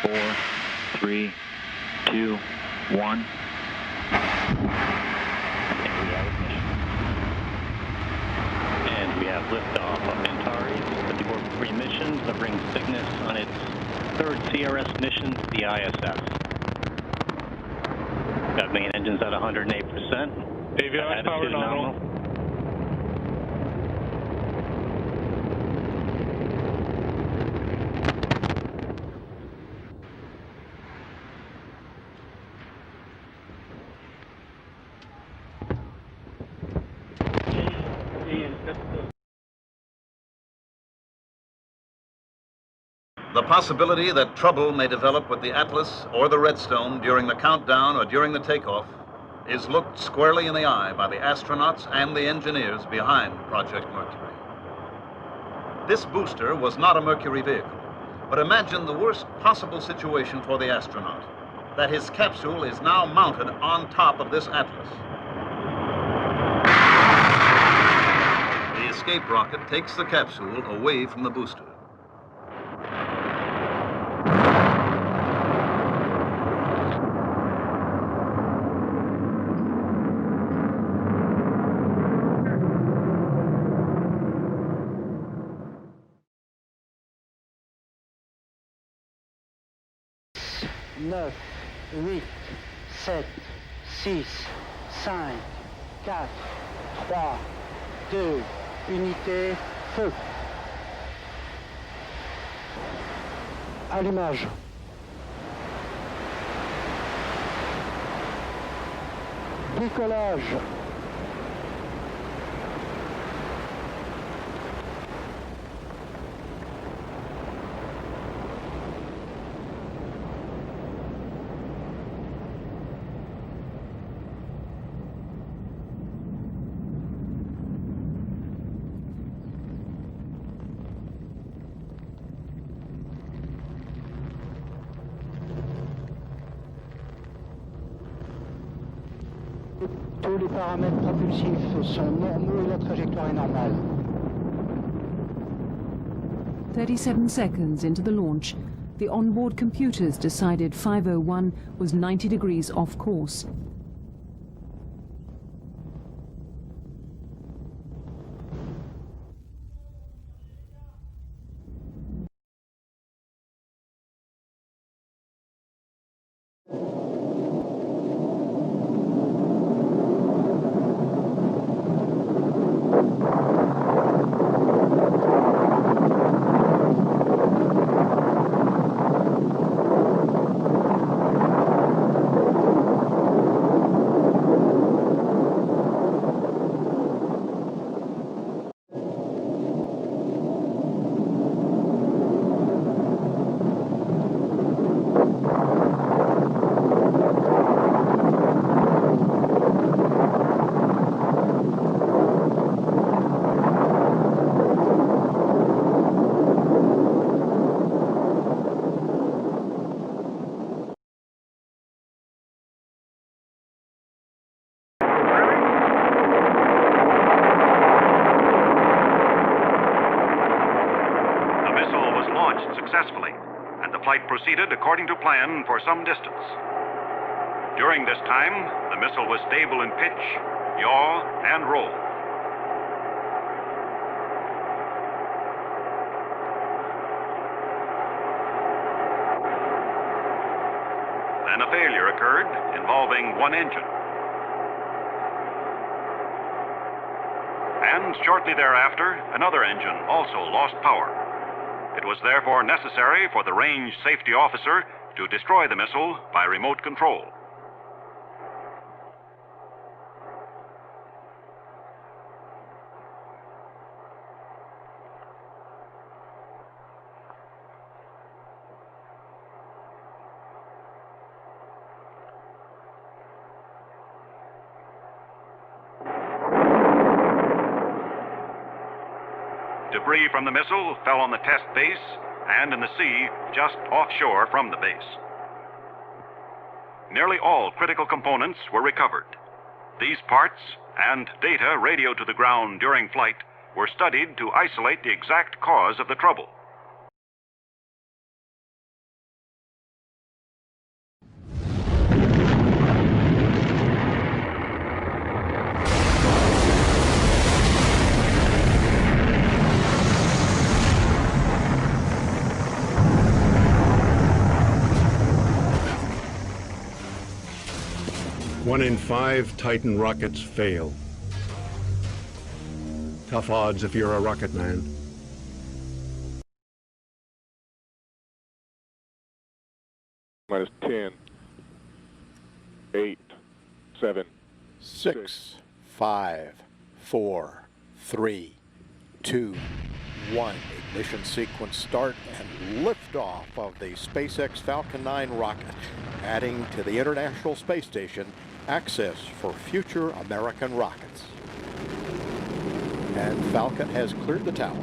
4, 3, 2, 1. And we have liftoff of Antares with the Orbital 3 mission, delivering Cygnus on its third CRS mission to the ISS. Got main engines at 108%. Avionics power nominal. The possibility that trouble may develop with the Atlas or the Redstone during the countdown or during the takeoff is looked squarely in the eye by the astronauts and the engineers behind Project Mercury. This booster was not a Mercury vehicle, but imagine the worst possible situation for the astronaut, that his capsule is now mounted on top of this Atlas. The escape rocket takes the capsule away from the booster. Neuf, 8, 7, 6, 5, 4, 3, 2, unité, feu. Allumage. Décollage. Tous les paramètres propulsifs sont normaux et la trajectoire est normale. 37 seconds into the launch, the onboard computers decided 501 was 90 degrees off course. Successfully, and the flight proceeded according to plan for some distance. During this time, the missile was stable in pitch, yaw, and roll. Then a failure occurred involving one engine. And shortly thereafter, another engine also lost power. It was therefore necessary for the range safety officer to destroy the missile by remote control. Debris from the missile fell on the test base and in the sea just offshore from the base. Nearly all critical components were recovered. These parts and data radioed to the ground during flight were studied to isolate the exact cause of the trouble. 1 in 5 Titan rockets fail. Tough odds if you're a rocket man. Minus 10, 8, 7, 6, 5, 4, 3, 2, 1. Ignition sequence start and liftoff of the SpaceX Falcon 9 rocket, adding to the International Space Station access for future American rockets. And Falcon has cleared the tower.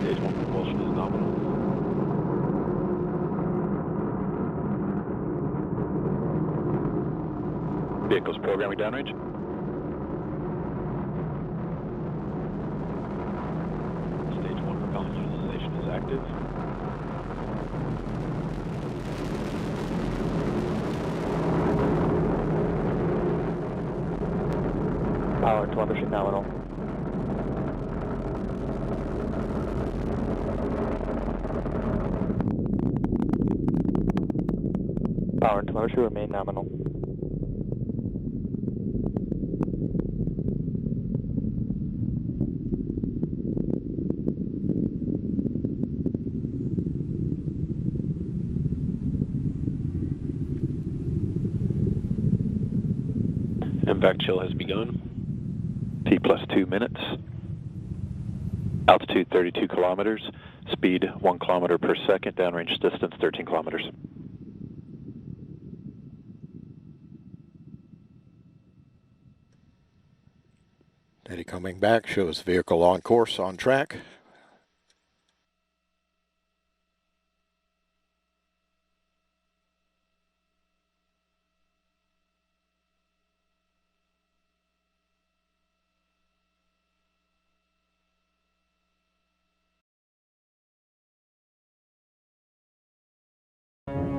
Stage 1 propulsion is nominal. Vehicles programming downrange. Stage 1 propellant utilization is active. Power and telemetry nominal. Power and telemetry remain nominal. Impact chill has begun. T plus 2 minutes. Altitude 32 kilometers. Speed 1 kilometer per second. Downrange distance 13 kilometers. Data coming back shows vehicle on course, on track.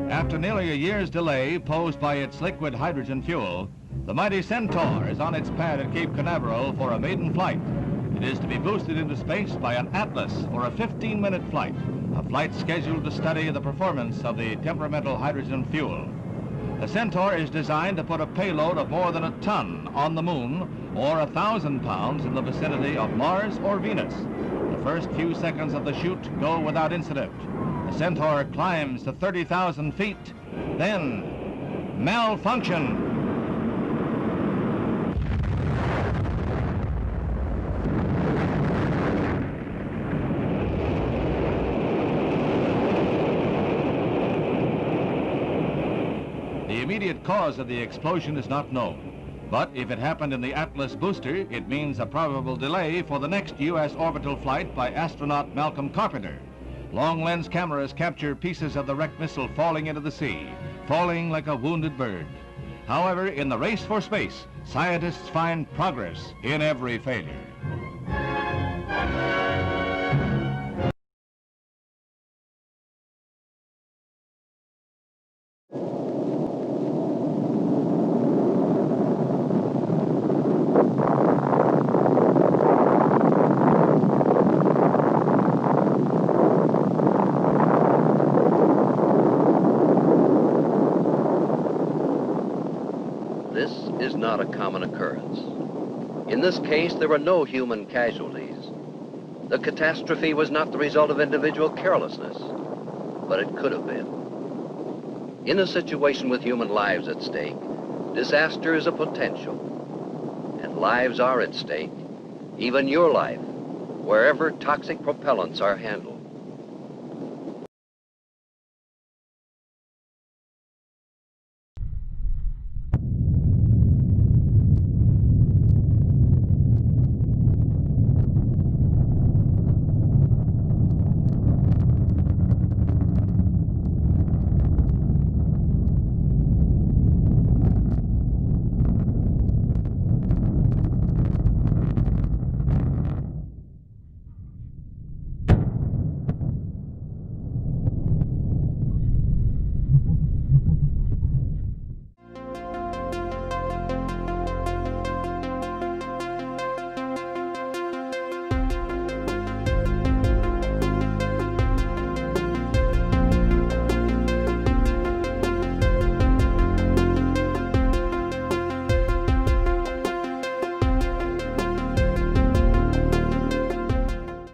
After nearly a year's delay posed by its liquid hydrogen fuel, the mighty Centaur is on its pad at Cape Canaveral for a maiden flight. It is to be boosted into space by an Atlas for a 15-minute flight, a flight scheduled to study the performance of the temperamental hydrogen fuel. The Centaur is designed to put a payload of more than a ton on the moon or 1,000 pounds in the vicinity of Mars or Venus. The first few seconds of the shoot go without incident. The Centaur climbs to 30,000 feet, then malfunction. The immediate cause of the explosion is not known. But if it happened in the Atlas booster, it means a probable delay for the next U.S. orbital flight by astronaut Malcolm Carpenter. Long-lens cameras capture pieces of the wrecked missile falling into the sea, falling like a wounded bird. However, in the race for space, scientists find progress in every failure. This is not a common occurrence. In this case, there were no human casualties. The catastrophe was not the result of individual carelessness, but it could have been. In a situation with human lives at stake, disaster is a potential, and lives are at stake, even your life, wherever toxic propellants are handled.